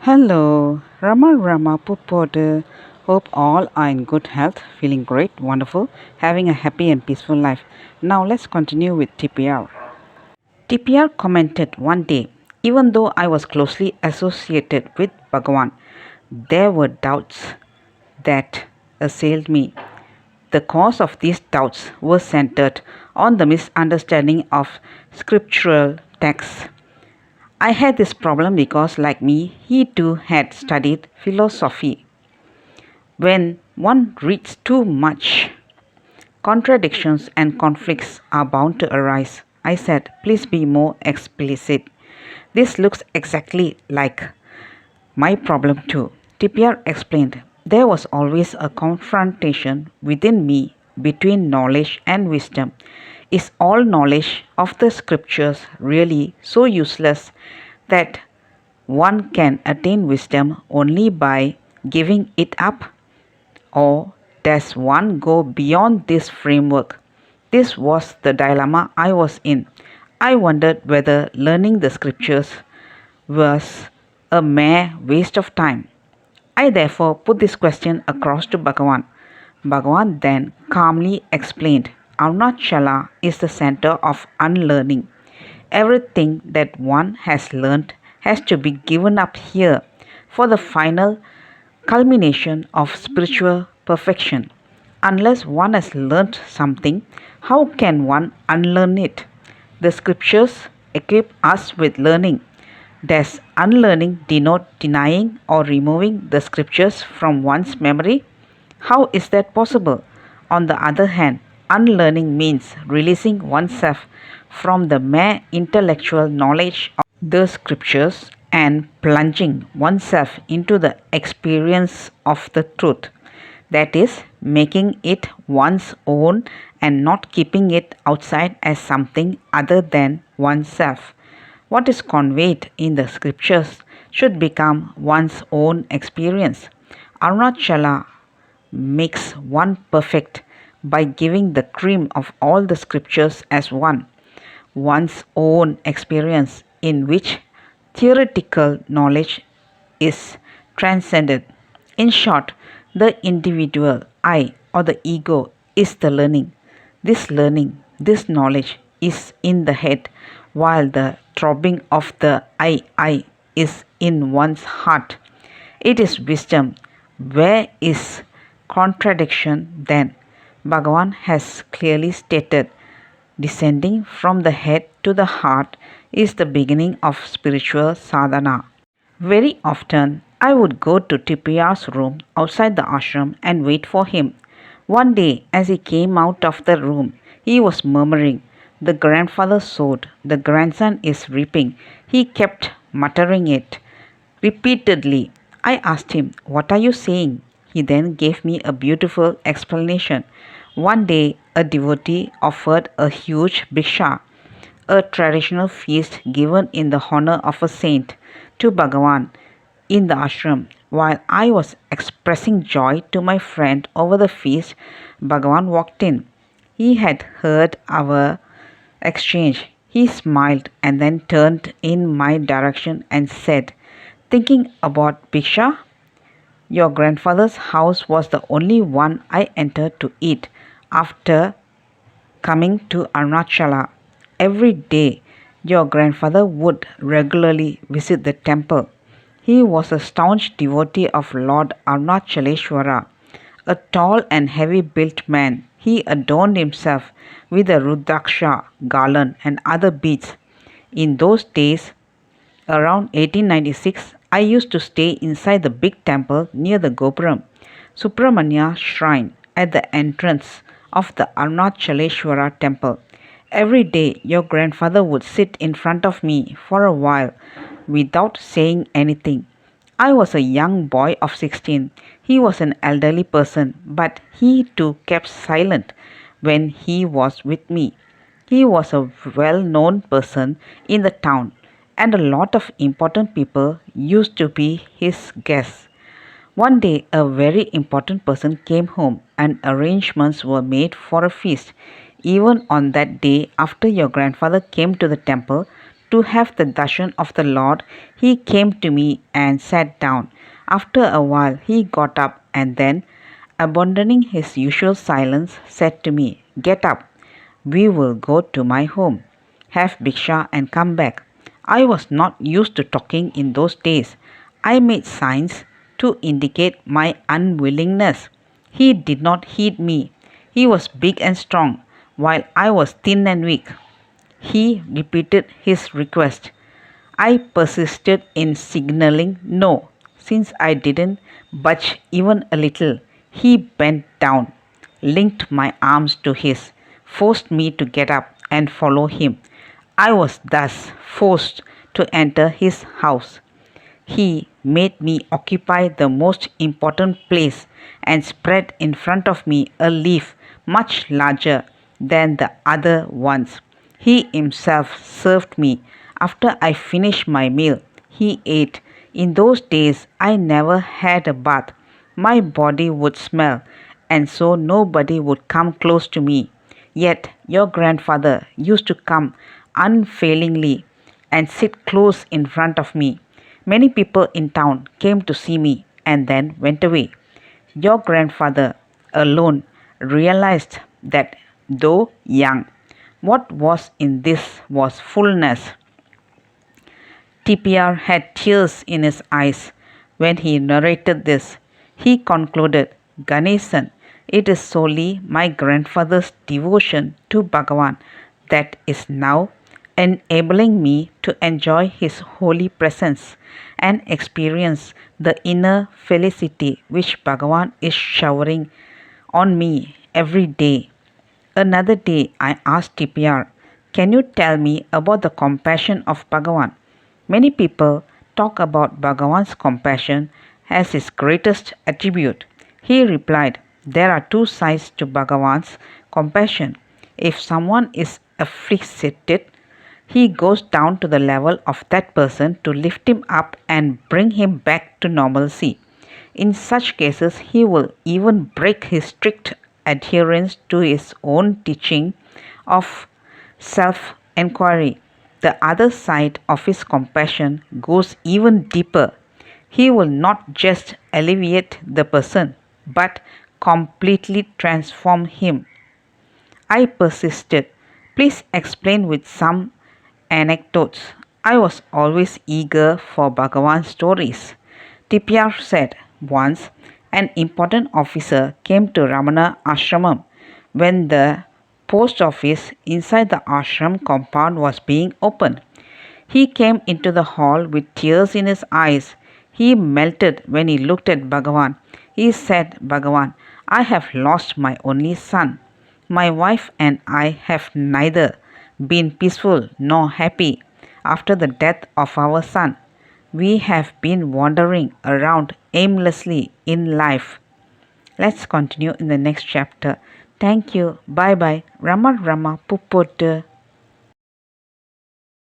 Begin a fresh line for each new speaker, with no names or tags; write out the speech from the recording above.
Hello, Rama Pupodu. Hope all are in good health, feeling great, wonderful, having a happy and peaceful life. Now let's continue with TPR. TPR commented one day, even though I was closely associated with Bhagavan, there were doubts that assailed me. The cause of these doubts was centered on the misunderstanding of scriptural texts. I had this problem because, like me, he too had studied philosophy. When one reads too much, contradictions and conflicts are bound to arise. I said, please be more explicit. This looks exactly like my problem too. TPR explained, there was always a confrontation within me between knowledge and wisdom. Is all knowledge of the scriptures really so useless that one can attain wisdom only by giving it up? Or does one go beyond this framework? This was the dilemma I was in. I wondered whether learning the scriptures was a mere waste of time. I therefore put this question across to Bhagavan. Bhagavan then calmly explained, Arunachala is the center of unlearning. Everything that one has learned has to be given up here for the final culmination of spiritual perfection. Unless one has learnt something, how can one unlearn it? The scriptures equip us with learning. Does unlearning denote denying or removing the scriptures from one's memory? How is that possible? On the other hand, unlearning means releasing oneself from the mere intellectual knowledge of the scriptures and plunging oneself into the experience of the truth. That is, making it one's own and not keeping it outside as something other than oneself. What is conveyed in the scriptures should become one's own experience. Arunachala makes one perfect by giving the cream of all the scriptures as one's own experience in which theoretical knowledge is transcended. In short, the individual I or the ego is the learning, this knowledge is in the head, while the throbbing of the I is in one's heart. It is wisdom. Where is contradiction then? Bhagavan has clearly stated, descending from the head to the heart is the beginning of spiritual sadhana. Very often, I would go to Tipiya's room outside the ashram and wait for him. One day, as he came out of the room, he was murmuring, the grandfather sowed, the grandson is reaping. He kept muttering it repeatedly. I asked him, what are you saying? He then gave me a beautiful explanation. One day, a devotee offered a huge bhiksha, a traditional feast given in the honor of a saint, to Bhagavan in the ashram. While I was expressing joy to my friend over the feast, Bhagavan walked in. He had heard our exchange. He smiled and then turned in my direction and said, thinking about Bhiksha? Your grandfather's house was the only one I entered to eat after coming to Arunachala. Every day, your grandfather would regularly visit the temple. He was a staunch devotee of Lord Arunachaleshwara. A tall and heavy-built man, he adorned himself with a rudraksha garland and other beads. In those days, around 1896, I used to stay inside the big temple near the Gopuram, Subramanya shrine at the entrance of the Arunachaleshwara temple. Every day, your grandfather would sit in front of me for a while without saying anything. I was a young boy of 16. He was an elderly person, but he too kept silent when he was with me. He was a well-known person in the town, and a lot of important people used to be his guests. One day, a very important person came home, and arrangements were made for a feast. Even on that day, after your grandfather came to the temple to have the darshan of the Lord, he came to me and sat down. After a while, he got up and then, abandoning his usual silence, said to me, "Get up. We will go to my home. Have bhiksha and come back." I was not used to talking in those days. I made signs to indicate my unwillingness. He did not heed me. He was big and strong, while I was thin and weak. He repeated his request. I persisted in signaling no. Since I didn't budge even a little, he bent down, linked my arms to his, forced me to get up and follow him. I was thus forced to enter his house. He made me occupy the most important place and spread in front of me a leaf much larger than the other ones. He himself served me. After I finished my meal, he ate. In those days, I never had a bath. My body would smell, and so nobody would come close to me. Yet your grandfather used to come unfailingly and sit close in front of me. Many people in town came to see me and then went away. Your grandfather alone realized that though young, what was in this was fullness. TPR had tears in his eyes when he narrated this. He concluded, "Ganesan, it is solely my grandfather's devotion to Bhagavan that is now enabling me to enjoy his holy presence and experience the inner felicity which Bhagavan is showering on me every day." Another day I asked TPR, "Can you tell me about the compassion of Bhagavan?" Many people talk about Bhagavan's compassion as his greatest attribute. He replied, "There are two sides to Bhagavan's compassion. If someone is afflicted, he goes down to the level of that person to lift him up and bring him back to normalcy. In such cases, he will even break his strict adherence to his own teaching of self-enquiry. The other side of his compassion goes even deeper. He will not just alleviate the person, but completely transform him." I persisted. "Please explain with some anecdotes." I was always eager for Bhagavan stories. TPR said, "Once, an important officer came to Ramana Ashramam when the post office inside the ashram compound was being opened. He came into the hall with tears in his eyes. He melted when he looked at Bhagavan. He said, 'Bhagavan, I have lost my only son. My wife and I have neither been peaceful nor happy after the death of our son. We have been wandering around aimlessly in life.'" Let's continue in the next chapter. Thank you. Bye bye. Rama Rama Puppotu.